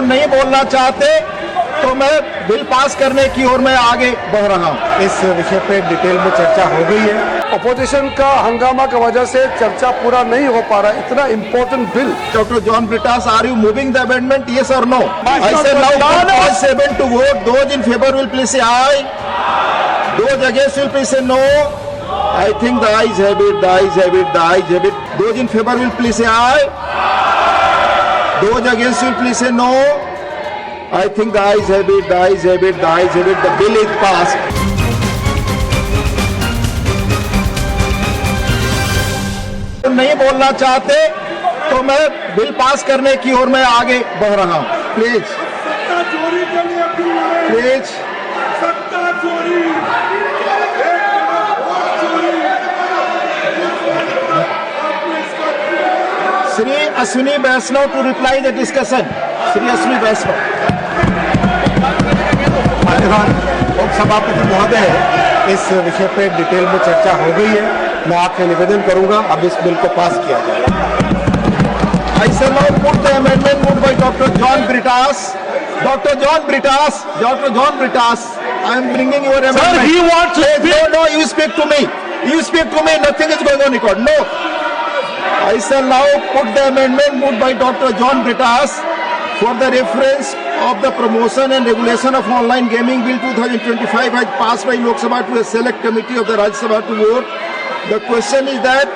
नहीं बोलना चाहते तो मैं बिल पास करने की ओर मैं आगे बढ़ रहा हूँ। इस विषय पे डिटेल में चर्चा हो गई है। अपोजिशन का हंगामा की वजह से चर्चा पूरा नहीं हो पा रहा, इतना important bill. Dr. John Britas, are you moving the amendment? Yes or no? I say now put 7 to vote. Those in favor will please say aye. Those against will please say no. I think the ayes have it, the ayes have it, the ayes have it. Those in favor will please say aye. Those against will please say no. I think the ayes have it, the ayes have it, the ayes have it. The bill is passed. नहीं बोलना चाहते तो मैं bill pass करने की ओर मैं आगे बढ़ रहा हूँ। Please please Shri Ashwini Vaishnaw to reply the discussion. Shri Ashwini Vaishnaw. माननीय सभापति महोदय, इस विषय पे डिटेल में चर्चा हो गई है। मैं आपसे निवेदन करूंगा अब इस बिल को पास किया जाए। I shall now put the amendment moved by Dr. John Britas. Dr. John Britas, Dr. John Britas, I am bringing your amendment. Sir, he wants to speak. No, you speak to me. You speak to me. Nothing is going on record. No. I shall now put the amendment moved by Dr. John Britas for the reference of the promotion and regulation of online gaming bill 2025 has passed by Lok Sabha to a select committee of the Rajya Sabha to vote. The question is that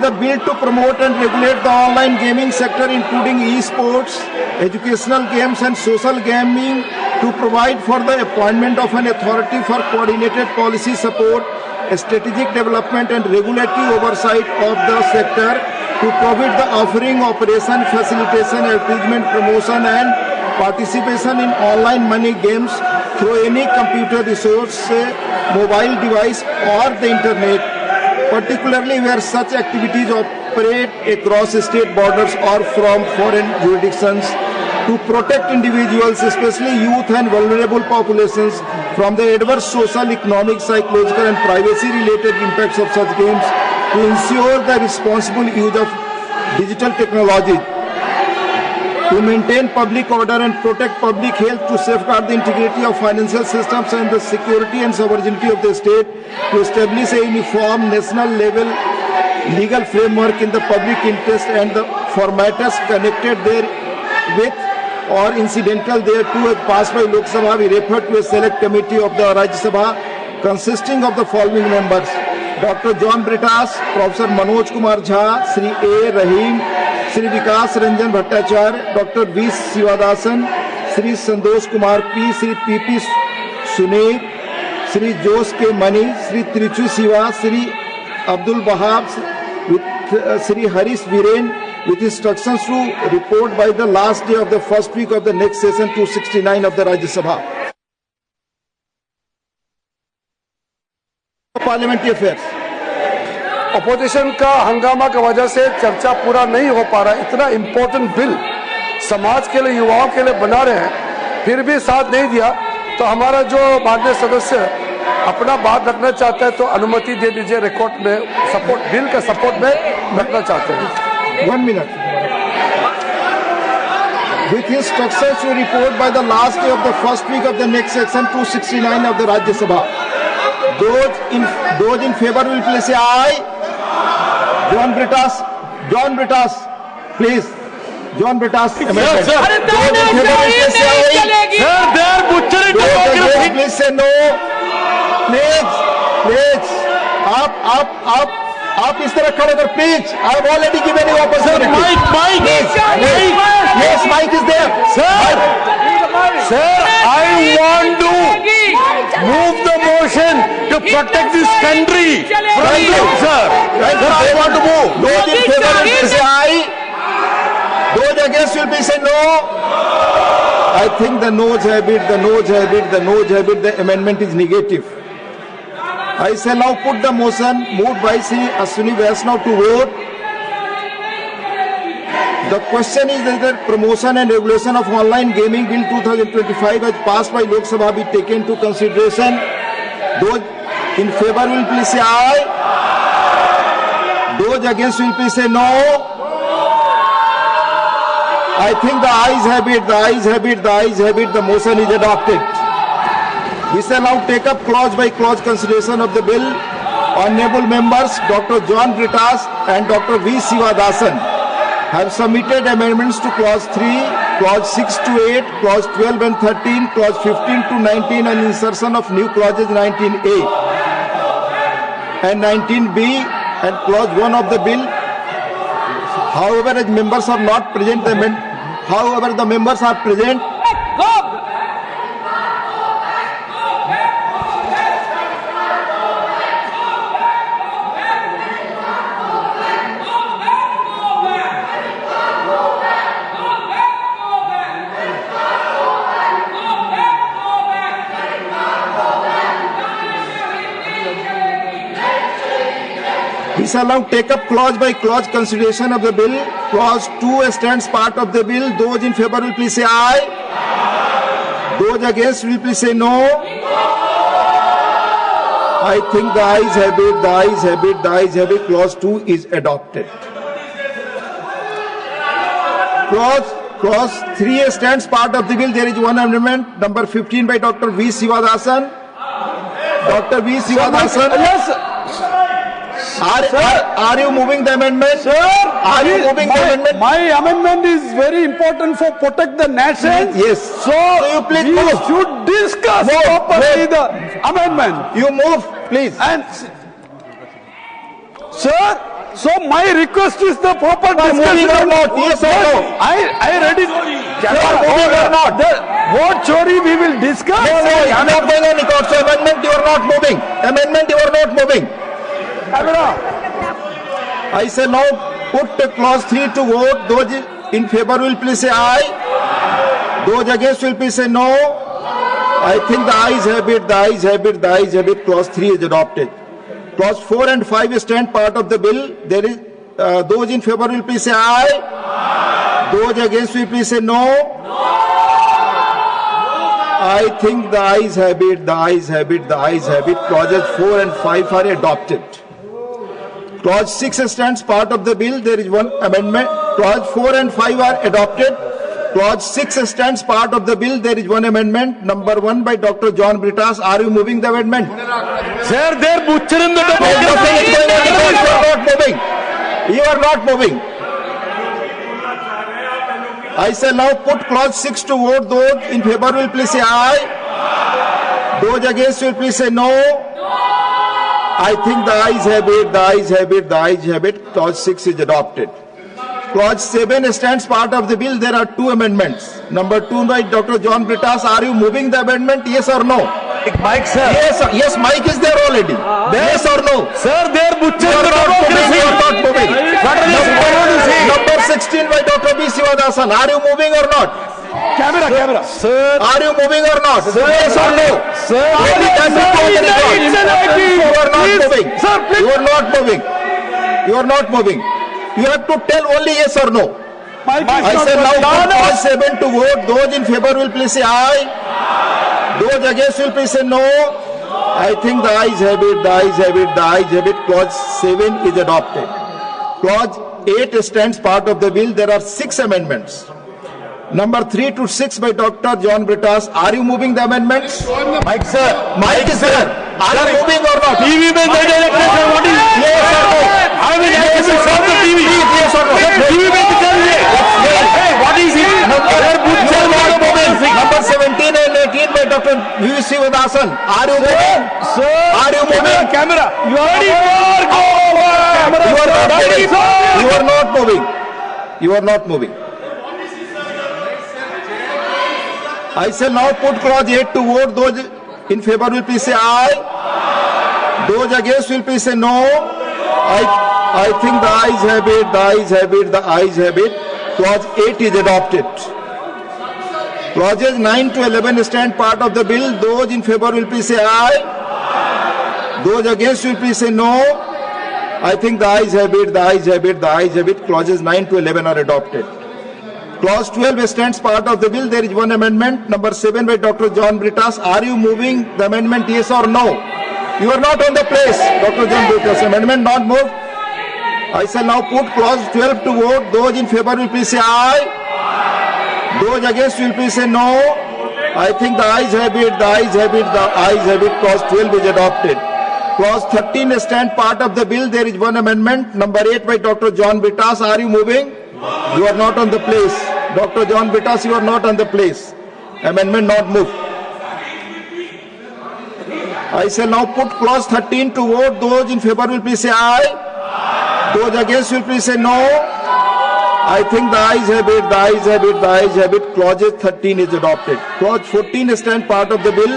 the bill to promote and regulate the online gaming sector including e-sports, educational games and social gaming, to provide for the appointment of an authority for coordinated policy support, strategic development and regulatory oversight of the sector, to prohibit the offering, operation, facilitation, advertisement, promotion and participation in online money games through any computer resource, mobile device or the internet, particularly where such activities operate across state borders or from foreign jurisdictions, to protect individuals, especially youth and vulnerable populations, from the adverse social, economic, psychological and privacy-related impacts of such games, to ensure the responsible use of digital technology, to maintain public order and protect public health, to safeguard the integrity of financial systems and the security and sovereignty of the state, to establish a uniform national level legal framework in the public interest and the formatters connected therewith or incidental thereto, as passed by Lok Sabha, we refer to a select committee of the Rajya Sabha consisting of the following members: Dr. John Britas, Professor Manoj Kumar Jha, Sri A. Rahim, Sri Vikas Ranjan Bhattacharya, Dr. V. Sivadasan, Sri Santosh Kumar P, Sri P. P. Sunir, Sri Jose K. Mani, Sri Trichu Siva, Sri Abdul Wahab, with Sri Harish Viren, with instructions to report by the last day of the first week of the next session 269 of the Rajya Sabha. Parliamentary Affairs. Opposition का हंगामा की वजह से चर्चा पूरा नहीं हो पा रहा, इतना इम्पोर्टेंट बिल समाज के लिए, युवाओं के लिए बना रहे हैं, फिर भी साथ नहीं दिया। तो हमारा जो माननीय सदस्य अपना बात रखना चाहता है तो अनुमति दे दीजिए। रिकॉर्ड में सपोर्ट, बिल का सपोर्ट में रखना चाहते हैं। 1 minute. With instructions to report by the last day of the first week of the next section 269 of the Rajya Sabha. Those in favor will please say aye. John Britas, please. John Britas, amendment. Sir, Those in favor will please say aye. Sir, they are butchering democracy. Please say no. Please. आप इस तरह खड़े कर, please. I have already given you opportunity. Mike. Yes, Mike is there. Sir, I want to move the motion to protect this country from you, sir. Sir, I want to move. Those in favor will please say aye. Those against will please say no. I think the noes have it, the amendment is negative. I shall now put the motion moved by Sri Ashwini Vaishnav to vote. The question is that the promotion and regulation of online gaming bill 2025 as passed by Lok Sabha be taken to consideration. Those in favor will please say aye. Those against will please say no. I think the ayes have it, the ayes have it, the ayes have it, the motion is adopted. We shall now take up clause by clause consideration of the bill. Honorable members Dr. John Brittas and Dr. V. Sivadasan have submitted amendments to clause 3, clause 6 to 8, clause 12 and 13, clause 15 to 19 and insertion of new clauses 19A and 19B and clause 1 of the bill. However, as members are not present, the members are present. We shall now take up clause by clause consideration of the bill. Clause 2 stands part of the bill. Those in favor will please say aye. Those against will please say no. I think the ayes have it, the ayes have it, the ayes have it. Clause 2 is adopted. Clause 3 stands part of the bill. There is one amendment, number 15 by Dr. V. Sivadasan. Dr. V. Sivadasan. Yes. Are you moving the amendment? Sir, are you moving the amendment? My amendment is very important for protect the nation. Yes. So you please we move. should discuss properly the amendment. You move, please. And sir, so my request is the proper discussion or not? Yes or no? I read it. Moving or not? What story we will discuss? No, you are not going any court. So amendment you are not moving. Amendment you are not moving. I say now put clause 3 to vote. Those in favor will please say aye. Those against will please say no. I think the ayes have it, the ayes have it, the ayes have it. Clause 3 is adopted. Clause 4 and 5 stand part of the bill. There is those in favor will please say aye. Those against will please say no. I think the ayes have it, the ayes have it, the ayes have it. Clauses 4 and 5 are adopted. Clause 6 stands part of the bill. There is one amendment. Clause 4 and 5 are adopted. Clause 6 stands part of the bill. There is one amendment. Number 1 by Dr. John Brittas. Are you moving the amendment? Sir, they're butchering the You are not moving. You are not moving. I shall now put clause 6 to vote. Those in favor will please say aye. Those against will please say no. I think the ayes have it, the ayes have it, the ayes have it. Clause 6 is adopted. Clause 7 stands part of the bill. There are two amendments. Number 2 by Dr. John Brittas. Are you moving the amendment? Yes or no? Mike, sir. Yes, yes, Mike is there already. Yes or no? Sir, they're butchering the democracy. You are not moving. Number 16 by Dr. V. Sivadasan. Are you moving or not? Camera. Sir. Are you moving or not? Sir. Yes or no? Sir. You are not moving. Sir, please. You are not moving. You are not moving. You have to tell only yes or no. I say now put clause 7 to vote. Those in favor will please say aye. Those against will please say no. I think the ayes have it, the ayes have it, the ayes have it. Clause 7 is adopted. Clause 8 stands part of the bill. There are 6 amendments. Number 3 to 6 by Dr. John Brittas. Are you moving the amendments? Mike, sir. Mike is there. Are you moving or not? TV में Yes or no? I will actually stop the TV. Yes or no? TV में दिखाइए. Hey, what is it? Number 17 and 18 by Dr. V. Sivadasan. Are you moving? Sir. Are you moving? Camera. You are not moving. You are not moving. You are not moving. I shall now put clause 8 to vote. Those in favor will please say aye. Those against will please say no. I think the ayes have it, the ayes have it, the ayes have it. Clause 8 is adopted. Clauses 9 to 11 stand part of the bill. Those in favor will please say aye. Those against will please say no. I think the ayes have it, the ayes have it, the ayes have it. Clauses 9 to 11 are adopted. Clause 12 stands part of the bill. There is one amendment. Number 7 by Dr. John Brittas. Are you moving the amendment? Yes or no? You are not on the place. Dr. John Brittas. Amendment not moved. I shall now put clause 12 to vote. Those in favor will please say aye. Those against will please say no. I think the ayes have it, the ayes have it, the ayes have it. Clause 12 is adopted. Clause 13 stand part of the bill. There is one amendment, number 8 by Dr. John Britas. Are you moving? You are not on the place. Dr. John Britas, you are not on the place. Amendment not moved. I shall now put clause 13 to vote. Those in favor will please say aye. Those against will please say no. I think the ayes have it, the ayes have it, the ayes have it. Clause 13 is adopted. Clause 14 stand part of the bill.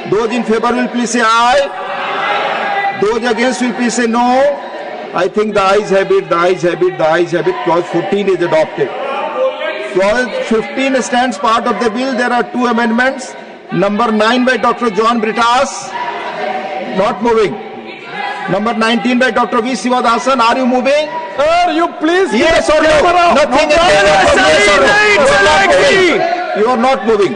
Those in favor will please say aye. Those against will please say no. I think the ayes have it, the ayes have it, the ayes have it. Clause 14 is adopted. Clause 15 stands part of the bill. There are two amendments. Number 9 by Dr. John Britas. Not moving. Number 19 by Dr. V. Sivadasan. Are you moving? Sir, you please. Yes or no? Nothing is there. Yes or no? You are not moving.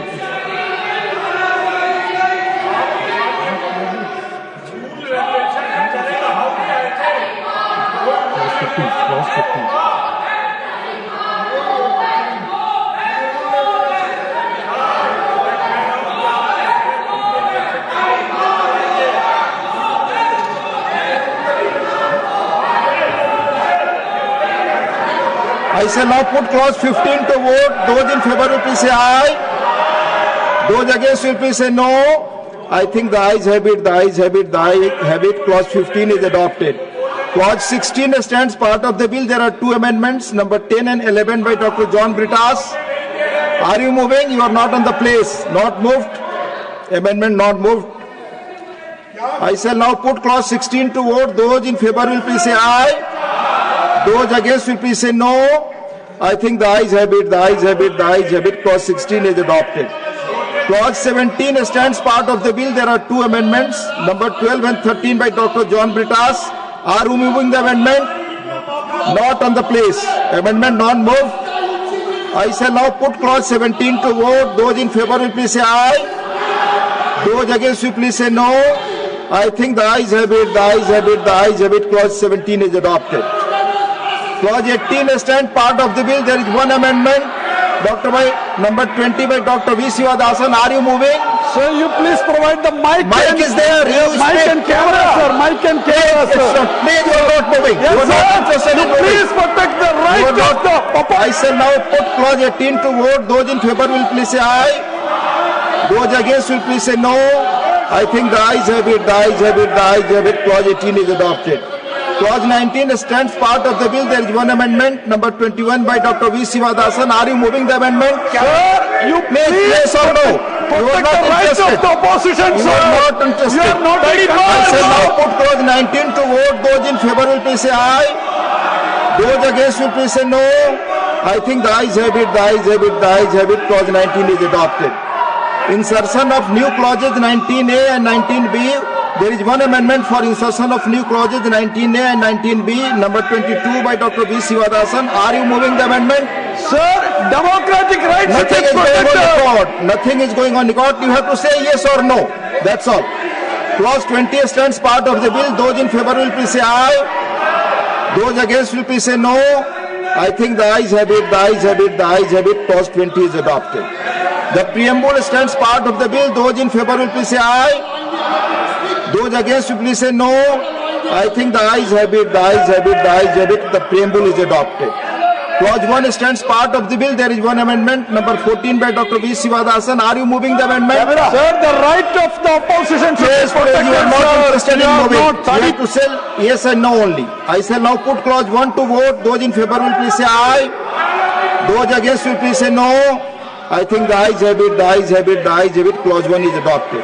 I shall now put clause 15 to vote. Those in favor will please say aye. Those against will please say no. I think the ayes have it, the ayes have it, the ayes have it. Clause 15 is adopted. Clause 16 stands part of the bill. There are two amendments, number 10 and 11 by Dr. John Britas. Are you moving? You are not on the place. Not moved. Amendment not moved. I shall now put clause 16 to vote. Those in favor will please say aye. Those against will please say no. I think the ayes have it, the ayes have it, the ayes have it. Clause 16 is adopted. Clause 17 stands part of the bill. There are two amendments, number 12 and 13 by Dr. John Britas. Are you moving the amendment? Not on the place. Amendment not moved. I shall now put clause 17 to vote. Those in favor will please say aye. Those against will please say no. I think the ayes have it, the ayes have it, the ayes have it. Clause 17 is adopted. Clause 18 stands part of the bill. There is one amendment, number 20 by Dr. V. Sivadasan. Are you moving? Sir, you please provide the mic. Mic is there. You mic speak. and camera, sir. Mic and camera, sir. Please, you are not moving. Yes, you are not interested sir. in You moving. please protect the right You are of the not. I shall now put clause 18 to vote. Those in favor will please say aye. Those against will please say no. I think the ayes have it, the ayes have it, the ayes have it. Clause 18 is adopted. Clause 19 stands part of the bill. There is one amendment, number 21 by Dr. V. Sivadasan. Are you moving the amendment? Sir, you please Yes or no? You are protect not the rights interested. of the opposition, You sir. are not interested. You are not very I shall now put clause 19 to vote. Those in favor will please say aye. Those against will please say no. I think the ayes have it, the ayes have it, the ayes have it. Clause 19 is adopted. Insertion of new clauses 19A and 19B. There is one amendment for insertion of new clauses 19A and 19B, number 22 by Dr. V. Sivadasan. Are you moving the amendment? Sir, democratic rights Nothing is going on record. Nothing is going on record. You have to say yes or no. That's all. Clause 20 stands part of the bill. Those in favor will please say aye. Those against will please say no. I think the ayes have it, the ayes have it, the ayes have it. Clause 20 is adopted. The preamble stands part of the bill. Those in favor will please say aye. Those against will please say no. I think the ayes have it, the ayes have it, the ayes have it. The preamble is adopted. Clause 1 stands part of the bill. There is one amendment, number 14 by Dr. V. Sivadasan. Are you moving the amendment? Sir, the right of the opposition should Yes, be protected, you are not sir. interested You in are moving. not You have to say yes and no only. I shall now put clause 1 to vote. Those in favor will please say aye. Those against will please say no. I think the ayes have it, the ayes have it, the ayes have it. Clause 1 is adopted.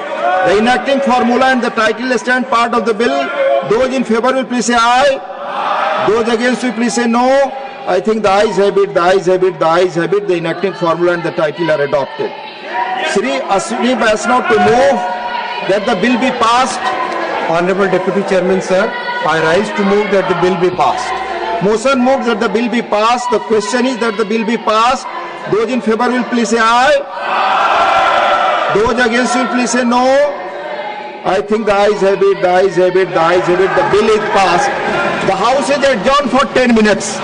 The enacting formula and the title stand part of the bill. Those in favor will please say aye. Those against will please say no. I think the ayes have it, the ayes have it, the ayes have it. The enacting formula and the title are adopted. Shri Ashwini Vaishnav to move that the bill be passed. Honorable Deputy Chairman, sir, I rise to move that the bill be passed. Motion moved that the bill be passed. The question is that the bill be passed. Those in favor will please say aye. Those against will please say no. I think the ayes have it, the ayes have it, the ayes have it. The bill is passed. The House is adjourned for 10 minutes.